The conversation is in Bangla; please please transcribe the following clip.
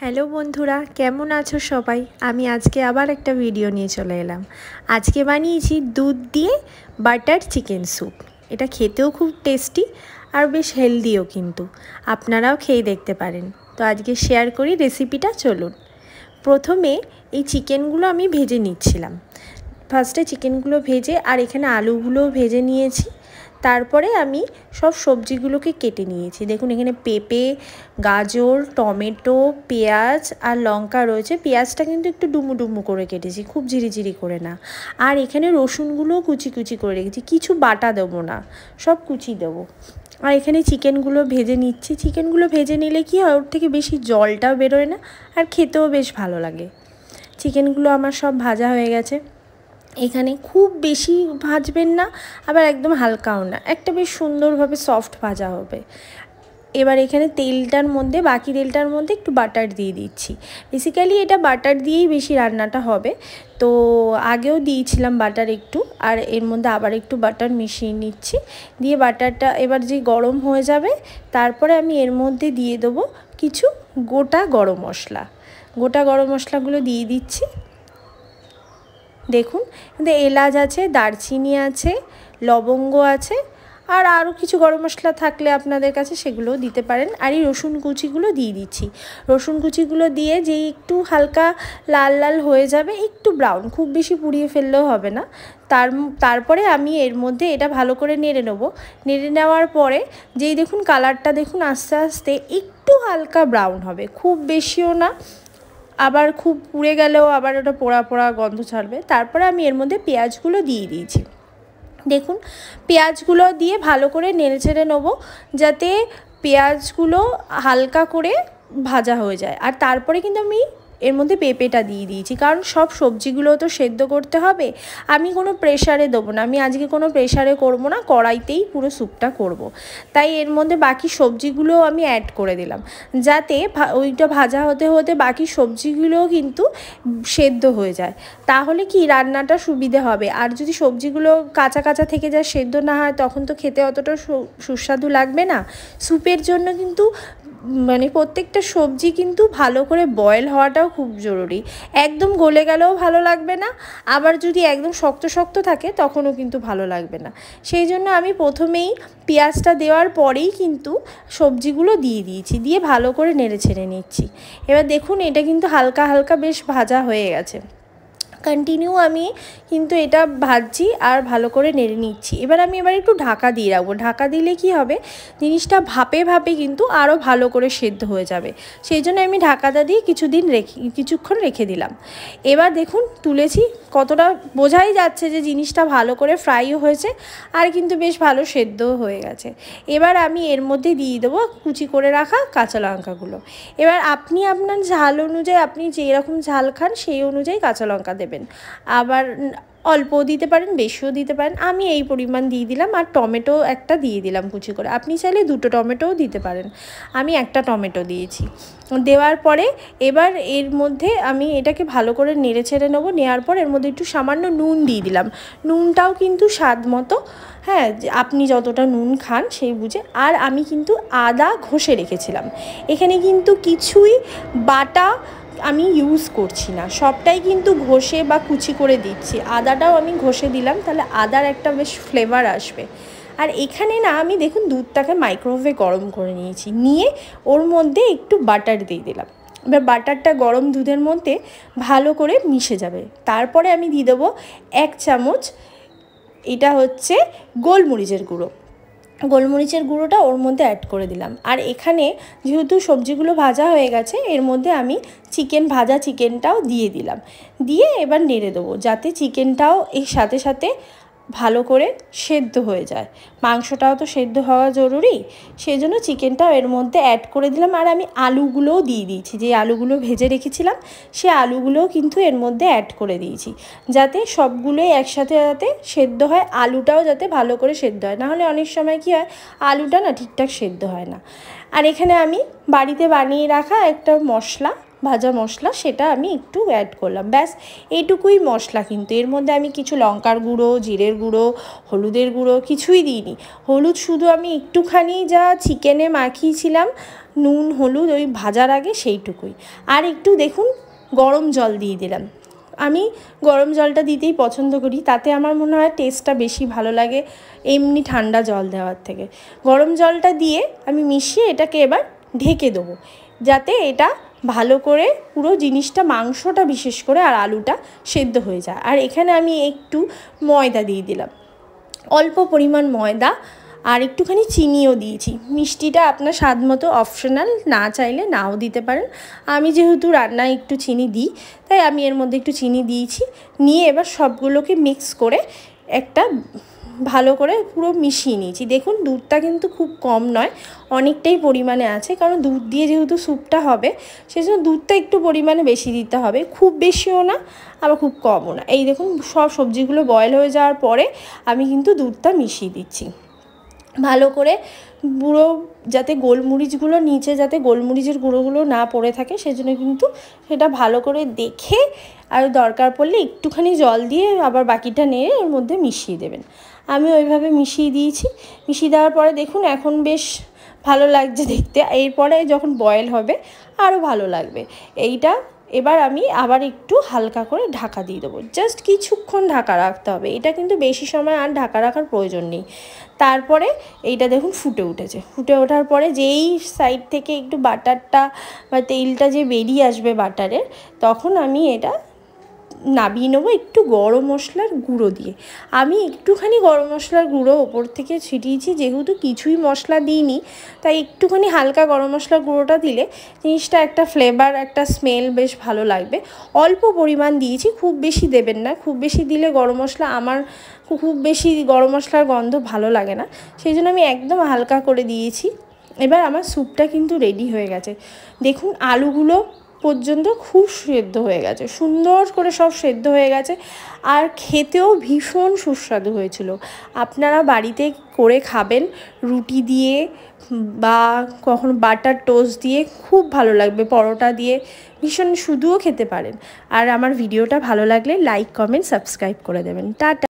হ্যালো বন্ধুরা, কেমন আছো সবাই? আমি আজকে আবার একটা ভিডিও নিয়ে চলে এলাম। আজকে বানিয়েছি দুধ দিয়ে বাটার চিকেন স্যুপ। এটা খেতেও খুব টেস্টি আর বেশ হেলদিও, কিন্তু আপনারাও খেয়ে দেখতে পারেন। তো আজকে শেয়ার করি রেসিপিটা, চলুন। প্রথমে এই চিকেনগুলো আমি ভেজে নিচ্ছিলাম। ফার্স্টে চিকেনগুলো ভেজে আর এখানে আলুগুলোও ভেজে নিয়েছি। তারপরে আমি সব সবজিগুলোকে কেটে নিয়েছি। দেখুন এখানে পেঁপে, গাজর, টমেটো, পেঁয়াজ আর লঙ্কা রয়েছে। পেঁয়াজটা কিন্তু একটু ডুমু ডুমু করে কেটেছি, খুব ঝিরিঝিরি করে না। আর এখানে রসুনগুলোও কুচি কুচি করে রেখেছি, কিছু বাটা দেবো না, সব কুচি দেবো। আর এখানে চিকেনগুলো ভেজে নিচ্ছি। চিকেনগুলো ভেজে নিলে কি হয়, ওর থেকে বেশি জলটাও বেরোয় না আর খেতেও বেশ ভালো লাগে। চিকেনগুলো আমার সব ভাজা হয়ে গেছে। এখানে খুব বেশি ভাজবেন না, আবার একদম হালকাও না, একটা বেশ সুন্দরভাবে সফট ভাজা হবে। এবার এখানে বাকি তেলটার মধ্যে একটু বাটার দিয়ে দিচ্ছি। বেসিক্যালি এটা বাটার দিয়েই বেশি রান্নাটা হবে, তো আগেও দিয়েছিলাম বাটার একটু, আর এর মধ্যে আবার একটু বাটার মিশিয়ে নিচ্ছি। দিয়ে বাটারটা এবার যে গরম হয়ে যাবে, তারপরে আমি এর মধ্যে দিয়ে দেবো কিছু গোটা গরম মশলাগুলো দিয়ে দিচ্ছি। দেখুন এতে এলাচ আছে, দারচিনি আছে, লবঙ্গ আছে, আর আরও কিছু গরম মশলা থাকলে আপনাদের কাছে সেগুলোও দিতে পারেন। আর এই রসুন কুচিগুলো দিয়ে দিচ্ছি। রসুন কুচিগুলো দিয়ে যেই একটু হালকা লাল লাল হয়ে যাবে, একটু ব্রাউন, খুব বেশি পুড়িয়ে ফেললেও হবে না। তারপরে আমি এর মধ্যে এটা ভালো করে নেড়ে নেবো। নেড়ে নেওয়ার পরে যেই দেখুন কালারটা দেখুন আস্তে আস্তে একটু হালকা ব্রাউন হবে, খুব বেশিও না, আবার খুব পুড়ে গেলেও আবার ওটা পোড়া পোড়া গন্ধ ছাড়বে। তারপরে আমি এর মধ্যে পেঁয়াজগুলো দিয়ে দিয়েছি। দেখুন পেঁয়াজগুলো দিয়ে ভালো করে নেড়ে চেড়ে নেবো, যাতে পেঁয়াজগুলো হালকা করে ভাজা হয়ে যায়। আর তারপরে কিন্তু আমি এর মধ্যে পেঁপেটা দিয়ে দিয়েছি, কারণ সব সবজিগুলো তো সেদ্ধ করতে হবে। আমি কোনো প্রেশারে দেবো না, আমি আজকে কোনো প্রেশারে করবো না, কড়াইতেই পুরো স্যুপটা করব। তাই এর মধ্যে বাকি সবজিগুলোও আমি অ্যাড করে দিলাম, যাতে ওইটা ভাজা হতে হতে বাকি সবজিগুলোও কিন্তু সেদ্ধ হয়ে যায়। তাহলে কি রান্নাটা সুবিধে হবে। আর যদি সবজিগুলো কাঁচা কাঁচা থেকে যায়, সেদ্ধ না হয়, তখন তো খেতে অতটা সুস্বাদু লাগবে না। স্যুপের জন্য কিন্তু প্রত্যেকটা সবজি কিন্তু ভালো করে বয়েল হওয়াটাও খুব জরুরি। একদম গলে গেলেও ভালো লাগবে না, আবার যদি একদম শক্ত শক্ত থাকে তখনও কিন্তু ভালো লাগবে না। সেই জন্য আমি প্রথমেই পেঁয়াজটা দেওয়ার পরেই কিন্তু সবজিগুলো দিয়ে দিয়েছি, দিয়ে ভালো করে নেড়ে ছেড়ে নিচ্ছি। এবার দেখুন এটা কিন্তু হালকা হালকা বেশ ভাজা হয়ে গেছে। কন্টিনিউ আমি কিন্তু এটা ভাজছি আর ভালো করে নেড়ে নিচ্ছি। এবার একটু ঢাকা দিয়ে রাখবো। ঢাকা দিলে কি হবে, জিনিসটা ভাপে ভাপে কিন্তু আরও ভালো করে সেদ্ধ হয়ে যাবে। সেই জন্য আমি ঢাকাটা দিয়ে কিছুক্ষণ রেখে দিলাম। এবার দেখুন তুলেছি, কতটা বোঝাই যাচ্ছে যে জিনিসটা ভালো করে ফ্রাইও হয়েছে আর কিন্তু বেশ ভালো সেদ্ধও হয়ে গেছে। এবার আমি এর মধ্যে দিয়ে দেবো কুচি করে রাখা কাঁচা লঙ্কাগুলো। এবার আপনি আপনার ঝাল অনুযায়ী, আপনি যেরকম ঝাল খান সেই অনুযায়ী কাঁচা লঙ্কা দেবেন। আবার অল্পও দিতে পারেন, বেশিও দিতে পারেন। আমি এই পরিমাণ দিয়ে দিলাম। আর টমেটো একটা দিয়ে দিলাম কুচি করে, আপনি চাইলে 2টো টমেটোও দিতে পারেন। আমি একটা টমেটো দিয়েছি। দেওয়ার পরে এবার এর মধ্যে আমি এটাকে ভালো করে নেড়ে ছেড়ে নেবো। নেওয়ার পর এর মধ্যে একটু সামান্য নুন দিয়ে দিলাম। নুনটাও কিন্তু স্বাদ মতো, হ্যাঁ, আপনি যতটা নুন খান সেই বুঝে। আর আমি কিন্তু আদা ঘষে রেখেছিলাম। এখানে কিন্তু কিছুই বাটা আমি ইউজ করছি না, সবটাই কিন্তু ঘষে বা কুচি করে দিচ্ছি। আদাটাও আমি ঘষে দিলাম, তাহলে আদার একটা বেশ ফ্লেভার আসবে। আর এখানে না আমি দেখুন দুধটাকে মাইক্রোওয়েভে গরম করে নিয়েছি, নিয়ে ওর মধ্যে একটু বাটার দিয়ে দিলাম। এবার বাটারটা গরম দুধের মধ্যে ভালো করে মিশে যাবে। তারপরে আমি দিয়ে দেবো 1 চামচ, এটা হচ্ছে গোলমরিচের গুঁড়োটা ওর মধ্যে অ্যাড করে দিলাম। আর এখানে যেহেতু সবজিগুলো ভাজা হয়ে গেছে, এর মধ্যে আমি ভাজা চিকেনটাও দিয়ে দিলাম। দিয়ে এবার নেড়ে দেবো, যাতে চিকেনটাও এর সাথে সাথে ভালো করে সেদ্ধ হয়ে যায়। মাংসটাও তো সেদ্ধ হওয়া জরুরি, সেই জন্য চিকেনটাও এর মধ্যে অ্যাড করে দিলাম। আর আমি আলুগুলোও দিয়ে দিয়েছি, যে আলুগুলো ভেজে রেখেছিলাম সে আলুগুলোও কিন্তু এর মধ্যে অ্যাড করে দিয়েছি, যাতে সবগুলোই একসাথে যাতে সেদ্ধ হয়, আলুটাও যাতে ভালো করে সেদ্ধ হয়। নাহলে অনেক সময় কী হয়, আলুটা না ঠিকঠাক সেদ্ধ হয় না। আর এখানে আমি বাড়িতে বানিয়ে রাখা একটা ভাজা মশলা, সেটা আমি একটু অ্যাড করলাম। ব্যাস এইটুকুই মশলা, কিন্তু এর মধ্যে আমি কিছু লঙ্কার গুঁড়ো, জিরের গুঁড়ো, হলুদের গুঁড়ো কিছুই দিইনি। হলুদ শুধু আমি একটুখানি যা চিকেনে মাখিয়েছিলাম নুন হলুদ ওই ভাজার আগে, সেইটুকুই। আর একটু দেখুন গরম জল দিয়ে দিলাম। আমি গরম জলটা দিতেই পছন্দ করি, তাতে আমার মনে হয় টেস্টটা বেশি ভালো লাগে এমনি ঠান্ডা জল দেওয়ার থেকে। গরম জলটা দিয়ে আমি মিশিয়ে এটাকে এবার ঢেকে দেবো, যাতে এটা ভালো করে পুরো জিনিসটা, মাংসটা বিশেষ করে আর আলুটা সেদ্ধ হয়ে যায়। আর এখানে আমি একটু ময়দা দিয়ে দিলাম, অল্প পরিমাণ ময়দা, আর একটুখানি চিনিও দিয়েছি। মিষ্টিটা আপনার স্বাদ মতো, অপশনাল, না চাইলে নাও দিতে পারেন। আমি যেহেতু রান্নায় একটু চিনি দিই, তাই আমি এর মধ্যে একটু চিনি দিয়েছি। নিয়ে এবার সবগুলোকে মিক্স করে একটা ভালো করে পুরো মিশিয়ে নিয়েছি। দেখুন দুধটা কিন্তু খুব কম নয়, অনেকটাই পরিমাণে আছে, কারণ দুধ দিয়ে যেহেতু স্যুপটা হবে সেই জন্য দুধটা একটু পরিমাণে বেশি দিতে হবে, খুব বেশিও না আবার খুব কমও না। এই দেখুন সব সবজিগুলো বয়েল হয়ে যাওয়ার পরে আমি কিন্তু দুধটা মিশিয়ে দিচ্ছি ভালো করে, পুরো যাতে গোলমরিচগুলো নিচে, যাতে গোলমরিচের গুঁড়োগুলো না পড়ে থাকে সেজন্য কিন্তু সেটা ভালো করে দেখে, আর দরকার পড়লে একটুখানি জল দিয়ে আবার বাকিটা নেড়ে ওর মধ্যে মিশিয়ে দেবেন। আমি ওইভাবে মিশিয়ে দিয়েছি। মিশিয়ে দেওয়ার পরে দেখুন এখন বেশ ভালো লাগছে দেখতে। এরপরে যখন বয়েল হবে আরও ভালো লাগবে এইটা। এবার আমি আবার একটু হালকা করে ঢাকা দিয়ে দেবো, জাস্ট কিছুক্ষণ ঢাকা রাখতে হবে, এটা কিন্তু বেশি সময় আর ঢাকা রাখার প্রয়োজন নেই। তারপরে এইটা দেখুন ফুটে উঠেছে। ফুটে ওঠার পরে যেই সাইড থেকে একটু বাটারটা বা তেলটা যে বেরিয়ে আসবে বাটারের, তখন আমি এটা নাবিয়ে নেবো একটু গরম মশলার গুঁড়ো দিয়ে। আমি একটুখানি গরম মশলার গুঁড়ো ওপর থেকে ছিটিয়েছি, যেহেতু কিছুই মশলা দিইনি তাই একটুখানি হালকা গরম মশলার গুঁড়োটা দিলে জিনিসটা একটা ফ্লেভার, একটা স্মেল বেশ ভালো লাগবে। অল্প পরিমাণ দিয়েছি, খুব বেশি দেবেন না, খুব বেশি দিলে গরম মশলা, আমার খুব বেশি গরম মশলার গন্ধ ভালো লাগে না, সেই জন্য আমি একদম হালকা করে দিয়েছি। এবার আমার স্যুপটা কিন্তু রেডি হয়ে গেছে। দেখুন আলুগুলো পর্যন্ত খুব সেদ্ধ হয়ে গেছে, সুন্দর করে সব সেদ্ধ হয়ে গেছে, আর খেতেও ভীষণ সুস্বাদু হয়েছিল। আপনারা বাড়িতে করে খাবেন রুটি দিয়ে বা কখনো বাটার টোস্ট দিয়ে, খুব ভালো লাগবে, পরোটা দিয়ে ভীষণ শুধুও খেতে পারেন। আর আমার ভিডিওটা ভালো লাগলে লাইক কমেন্ট সাবস্ক্রাইব করে দেবেন। টাটা।